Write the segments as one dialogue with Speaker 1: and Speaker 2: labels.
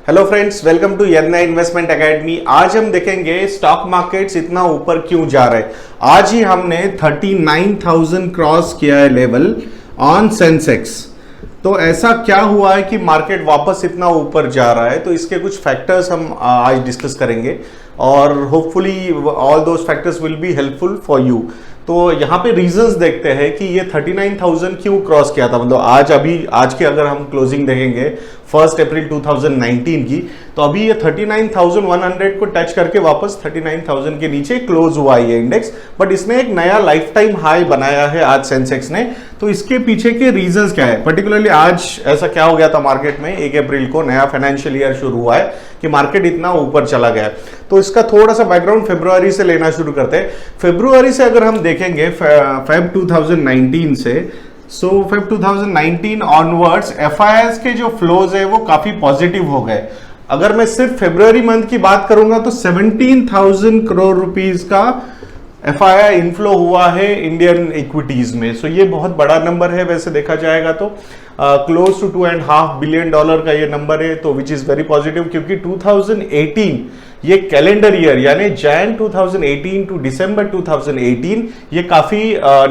Speaker 1: Hello friends, welcome to Yanna investment academy. आज हम देखेंगे स्टॉक मार्केट्स इतना ऊपर क्यों जा रहे हैं। आज ही हमने 39,000 क्रॉस किया है लेवल ऑन सेंसेक्स। तो ऐसा क्या हुआ है कि मार्केट वापस इतना ऊपर जा रहा है, तो इसके कुछ फैक्टर्स हम आज डिस्कस करेंगे और hopefully all those factors will be helpful for you. तो यहाँ पे रीजंस देखते हैं कि ये 39,000 क्यों क्रॉस किया था। मतलब आज के अगर हम क्लोजिंग देखेंगे 1 अप्रैल 2019 की, तो अभी ये 39,100 को टच करके वापस 39,000 के नीचे क्लोज हुआ ये इंडेक्स। बट इसने एक नया लाइफ टाइम हाई बनाया है आज सेंसेक्स ने। तो इसके पीछे के रीजंस क्या है, पर्टिकुलरली आज ऐसा क्या हो गया था मार्केट में। 1 अप्रैल को नया फाइनेंशियल ईयर शुरू हुआ है कि मार्केट इतना ऊपर चला गया। तो इसका थोड़ा सा बैकग्राउंड फरवरी से लेना शुरू करते हैं। फरवरी से अगर हम देखेंगे फेब 2019 से, फेब 2019 ऑनवर्ड्स एफआईआईएस के जो फ्लोज है वो काफी पॉजिटिव हो गए। अगर मैं सिर्फ फरवरी मंथ की बात करूंगा तो 17,000 करोड़ रुपीस का एफआईआई इनफ्लो हुआ है इंडियन इक्विटीज में। सो ये बहुत बड़ा नंबर है वैसे देखा जाएगा तो। क्लोज टू $2.5 बिलियन का ये नंबर है, तो विच इज वेरी पॉजिटिव, क्योंकि 2018 ये कैलेंडर ईयर यानी जैन 2018 टू दिसंबर 2018 ये काफी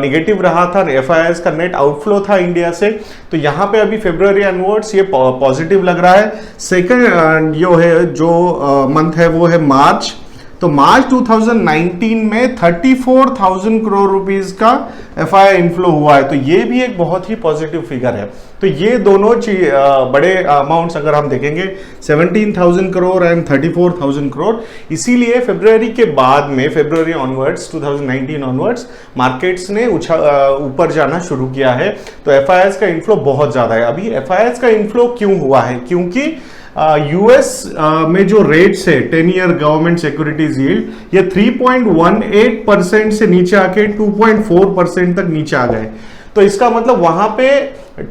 Speaker 1: निगेटिव रहा था। एफआईआईएस का नेट आउटफ्लो था इंडिया से। तो यहाँ पे अभी फरवरी ऑनवर्ड्स ये पॉजिटिव लग रहा है। सेकंड जो मंथ है वो है मार्च। तो मार्च 2019 में 34,000 करोड़ रुपीस का एफआईआई इनफ्लो हुआ है। तो ये भी एक बहुत ही पॉजिटिव फिगर है। तो ये दोनों बड़े अमाउंट्स अगर हम देखेंगे 17,000 करोड़ एंड 34,000 करोड़, इसीलिए फरवरी के बाद में फरवरी ऑनवर्ड्स 2019 ऑनवर्ड्स मार्केट्स ने ऊपर जाना शुरू किया है। तो एफआईआईएस का इनफ्लो बहुत ज्यादा है। अभी एफआईआईएस का इनफ्लो क्यों हुआ है, क्योंकि यूएस में जो रेट्स है 10 ईयर गवर्नमेंट सिक्योरिटीज यील्ड ये 3.18% से नीचे आके 2.4% तक नीचे आ गए। तो इसका मतलब वहां पे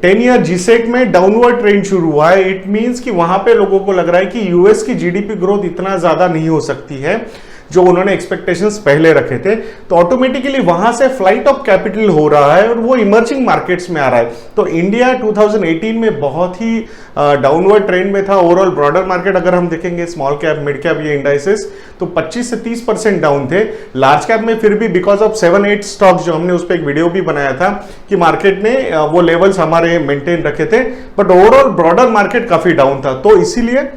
Speaker 1: 10 ईयर जीसेट में डाउनवर्ड ट्रेंड शुरू हुआ है। इट मींस कि वहां पे लोगों को लग रहा है कि यूएस की जीडीपी ग्रोथ इतना ज्यादा नहीं हो सकती है जो उन्होंने एक्सपेक्टेशंस पहले रखे थे। तो ऑटोमेटिकली वहां से फ्लाइट ऑफ कैपिटल हो रहा है और वो इमर्जिंग मार्केट्स में आ रहा है। तो इंडिया 2018 में बहुत ही डाउनवर्ड ट्रेंड में था। ओवरऑल ब्रॉडर मार्केट अगर हम देखेंगे स्मॉल कैप मिड कैप ये इंडाइसेस तो 25 से 30% डाउन थे। लार्ज कैप में फिर भी बिकॉज ऑफ 7-8 स्टॉक्स जो हमने उस पर एक वीडियो भी बनाया था कि मार्केट ने वो लेवल्स हमारे मेंटेन रखे थे। बट ओवरऑल ब्रॉडर मार्केट काफी डाउन था। तो इसीलिए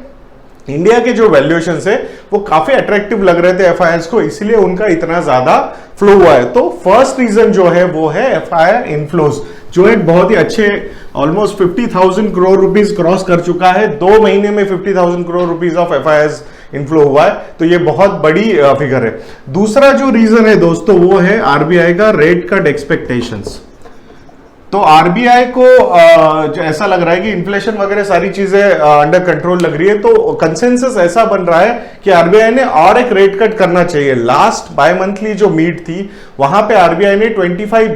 Speaker 1: इंडिया के जो वैल्यूएशन है वो काफी अट्रैक्टिव लग रहे थे एफआईआईएस को, इसलिए उनका इतना ज्यादा फ्लो हुआ है। तो फर्स्ट रीजन जो है वो है एफआईआई इनफ्लोज, जो एक बहुत ही अच्छे ऑलमोस्ट 50,000 करोड़ रुपीस क्रॉस कर चुका है। 2 महीने में 50,000 करोड़ रुपीस ऑफ एफआईआईएस इनफ्लो हुआ है। तो ये बहुत बड़ी फिगर है। दूसरा जो रीजन है दोस्तों वो है आरबीआई का रेट कट एक्सपेक्टेशंस। तो आरबीआई को ऐसा लग रहा है कि इन्फ्लेशन वगैरह सारी चीजें अंडर कंट्रोल लग रही है। तो कंसेंसस ऐसा बन रहा है कि आरबीआई ने और एक रेट कट करना चाहिए। लास्ट बाय मंथली जो मीट थी वहां पे आरबीआई ने 25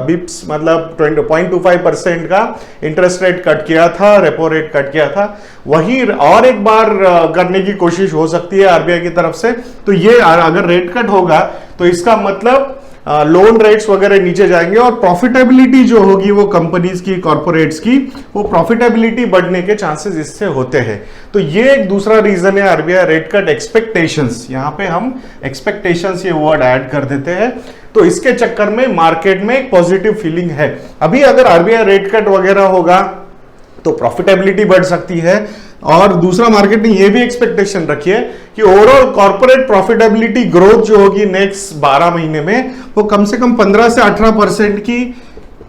Speaker 1: बिप्स मतलब 0.25% का इंटरेस्ट रेट कट किया था, रेपो रेट कट किया था। वही और एक बार करने की कोशिश हो सकती है आरबीआई की तरफ से। तो ये अगर रेट कट होगा तो इसका मतलब लोन रेट्स वगैरह नीचे जाएंगे और प्रॉफिटेबिलिटी जो होगी वो कंपनीज की, कॉर्पोरेट्स की, वो प्रॉफिटेबिलिटी बढ़ने के चांसेस इससे होते हैं। तो ये एक दूसरा रीजन है आरबीआई रेट कट एक्सपेक्टेशंस। यहां पे हम एक्सपेक्टेशंस ये वर्ड ऐड कर देते हैं। तो इसके चक्कर में मार्केट में एक पॉजिटिव फीलिंग है। अभी अगर आरबीआई रेट कट वगैरह होगा तो प्रॉफिटेबिलिटी बढ़ सकती है। और दूसरा मार्केट ने ये भी एक्सपेक्टेशन रखी है कि ओवरऑल कॉर्पोरेट प्रॉफिटेबिलिटी ग्रोथ जो होगी नेक्स्ट 12 महीने में वो कम से कम 15 से 18% की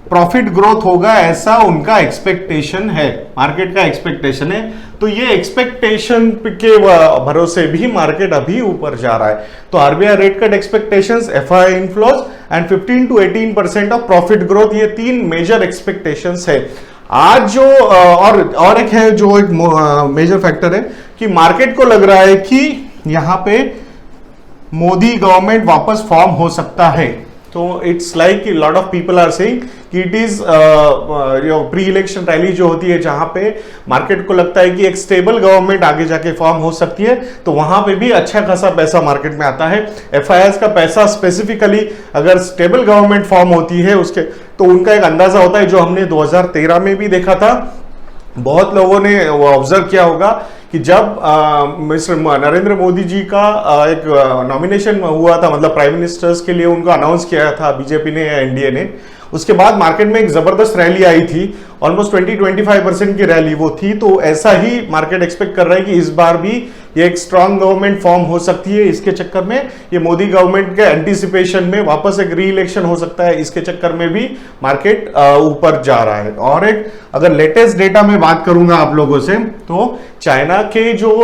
Speaker 1: प्रॉफिट ग्रोथ होगा, ऐसा उनका एक्सपेक्टेशन है, मार्केट का एक्सपेक्टेशन है। तो ये एक्सपेक्टेशन के भरोसे भी मार्केट अभी ऊपर जा रहा है। तो RBI rate cut expectations, FII inflows and 15 to 18% of profit growth, ये 3 मेजर एक्सपेक्टेशंस है। आज जो और एक है जो एक मेजर फैक्टर है कि मार्केट को लग रहा है कि यहां पे मोदी गवर्नमेंट वापस फॉर्म हो सकता है। तो it's like lot of people are saying कि it is pre election rally जो होती है जहां पे मार्केट को लगता है कि एक स्टेबल गवर्नमेंट आगे जाके फॉर्म हो सकती है, तो वहां पे भी अच्छा खासा पैसा मार्केट में आता है। एफआईआईएस का पैसा स्पेसिफिकली अगर स्टेबल गवर्नमेंट फॉर्म होती है उसके, तो उनका एक अंदाजा होता है जो हमने 2013 में भी देखा था। बहुत लोगों ने ऑब्जर्व किया होगा कि जब मिस्टर नरेंद्र मोदी जी का एक नॉमिनेशन हुआ था, मतलब प्राइम मिनिस्टर्स के लिए उनको अनाउंस किया था बीजेपी ने या एनडीए ने, उसके बाद मार्केट में एक जबरदस्त रैली आई थी, ऑलमोस्ट 20-25% की रैली वो थी। तो ऐसा ही मार्केट एक्सपेक्ट कर रहा है कि इस बार भी ये एक स्ट्रांग गवर्नमेंट फॉर्म हो सकती है। इसके चक्कर में ये मोदी गवर्नमेंट के एंटीसिपेशन में वापस एक री इलेक्शन हो सकता है, इसके चक्कर में भी मार्केट ऊपर जा रहा है। और एक अगर लेटेस्ट डेटा में बात करूंगा आप लोगों से, तो चाइना के जो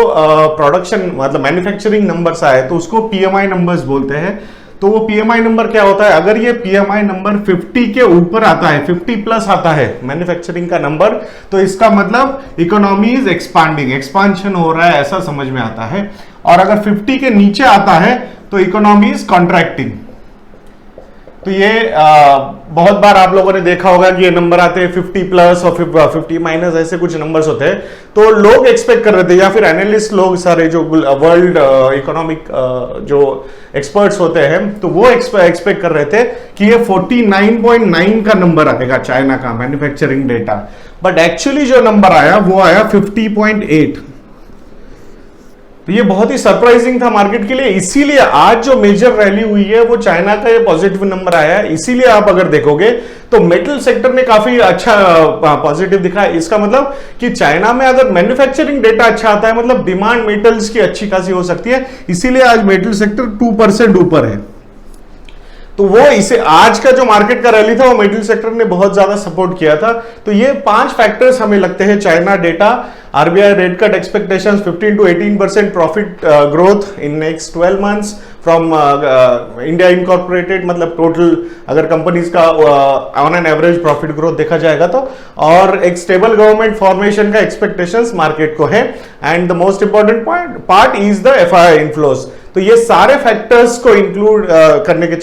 Speaker 1: प्रोडक्शन मतलब मैन्युफैक्चरिंग नंबर्स आए तो उसको पीएमआई नंबर्स बोलते हैं। तो वो पीएमआई नंबर क्या होता है, अगर ये पीएमआई नंबर 50 के ऊपर आता है, 50 प्लस आता है मैन्युफैक्चरिंग का नंबर, तो इसका मतलब इकोनॉमी इज एक्सपांडिंग, एक्सपांशन हो रहा है, ऐसा समझ में आता है। और अगर 50 के नीचे आता है तो इकोनॉमी इज कॉन्ट्रैक्टिंग। तो ये बहुत बार आप लोगों ने देखा होगा कि ये नंबर आते हैं 50 प्लस और 50 माइनस, ऐसे कुछ नंबर्स होते हैं। तो लोग एक्सपेक्ट कर रहे थे, या फिर एनालिस्ट लोग सारे जो वर्ल्ड इकोनॉमिक जो एक्सपर्ट्स होते हैं, तो वो एक्सपेक्ट कर रहे थे कि ये 49.9 का नंबर आएगा चाइना का मैन्युफैक्चरिंग डेटा, बट एक्चुअली जो नंबर आया वो आया 50.8। तो ये बहुत ही सरप्राइजिंग था मार्केट के लिए, इसीलिए आज जो मेजर रैली हुई है वो चाइना का ये पॉजिटिव नंबर आया है। इसीलिए आप अगर देखोगे तो मेटल सेक्टर ने काफी अच्छा पॉजिटिव दिखा है। इसका मतलब कि चाइना में अगर मैन्युफैक्चरिंग डेटा अच्छा आता है, मतलब डिमांड मेटल्स की अच्छी खासी हो सकती है, इसीलिए आज मेटल सेक्टर 2% ऊपर है। तो वो इसे आज का जो मार्केट का रैली था वो मेटल सेक्टर ने बहुत ज्यादा सपोर्ट किया था। तो ये 5 फैक्टर्स हमें लगते हैं, China data, RBI rate cut expectations, 15 to 18% profit growth in next 12 months from India incorporated, मतलब टोटल अगर कंपनीज का on an average profit growth देखा जाएगा तो, और एक स्टेबल गवर्नमेंट फॉर्मेशन का एक्सपेक्टेशंस मार्केट को है। And the most important part is the FII inflows. तो ये सारे फैक्टर्स को इंक्लूड करने के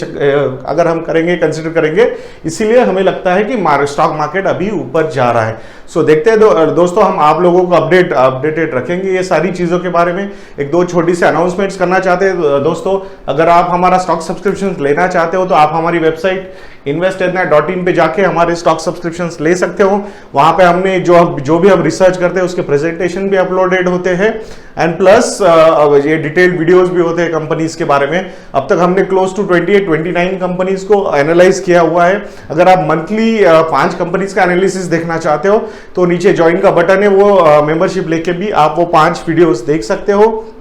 Speaker 1: अगर हम करेंगे, कंसिडर करेंगे, इसीलिए हमें लगता है कि स्टॉक मार्केट अभी ऊपर जा रहा है। सो देखते हैं दोस्तों, हम आप लोगों को अपडेटेड रखेंगे ये सारी चीजों के बारे में। एक दो छोटी सी अनाउंसमेंट्स करना चाहते हैं दोस्तों, अगर आप हमारा स्टॉक सब्सक्रिप्शन लेना चाहते हो तो आप हमारी वेबसाइट investedna.in पे जाके हमारे स्टॉक सब्सक्रिप्शंस ले सकते हो। वहां पे हमने जो भी हम रिसर्च करते हैं उसके प्रेजेंटेशन भी अपलोडेड होते हैं, एंड प्लस ये डिटेल्ड वीडियोस भी होते हैं कंपनीज के बारे में। अब तक हमने क्लोज टू 28-29 कंपनीज को एनालाइज किया हुआ है। अगर आप मंथली 5 कंपनीज का एनालिसिस देखना चाहते हो तो नीचे ज्वाइन का बटन है, वो मेंबरशिप लेके भी आप वो 5 वीडियोस देख सकते हो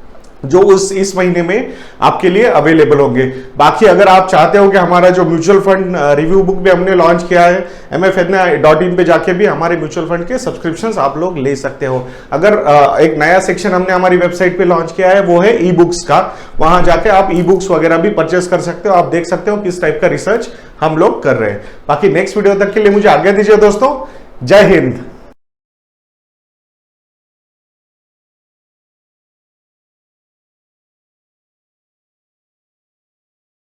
Speaker 1: जो इस महीने में आपके लिए अवेलेबल होंगे। बाकी अगर आप चाहते हो कि हमारा जो म्यूचुअल फंड रिव्यू बुक भी हमने लॉन्च किया है, mfedna.in पे जाके भी हमारे म्यूचुअल फंड के सब्सक्रिप्शंस आप लोग ले सकते हो। अगर एक नया सेक्शन हमने हमारी वेबसाइट पे लॉन्च किया है वो है ई बुक्स का, वहां जाके आप ई बुक्स वगैरह भी परचेस कर सकते हो। आप देख सकते हो किस टाइप का रिसर्च हम लोग कर रहे हैं। बाकी नेक्स्ट वीडियो तक के लिए मुझे आज्ञा दीजिए दोस्तों, जय हिंद।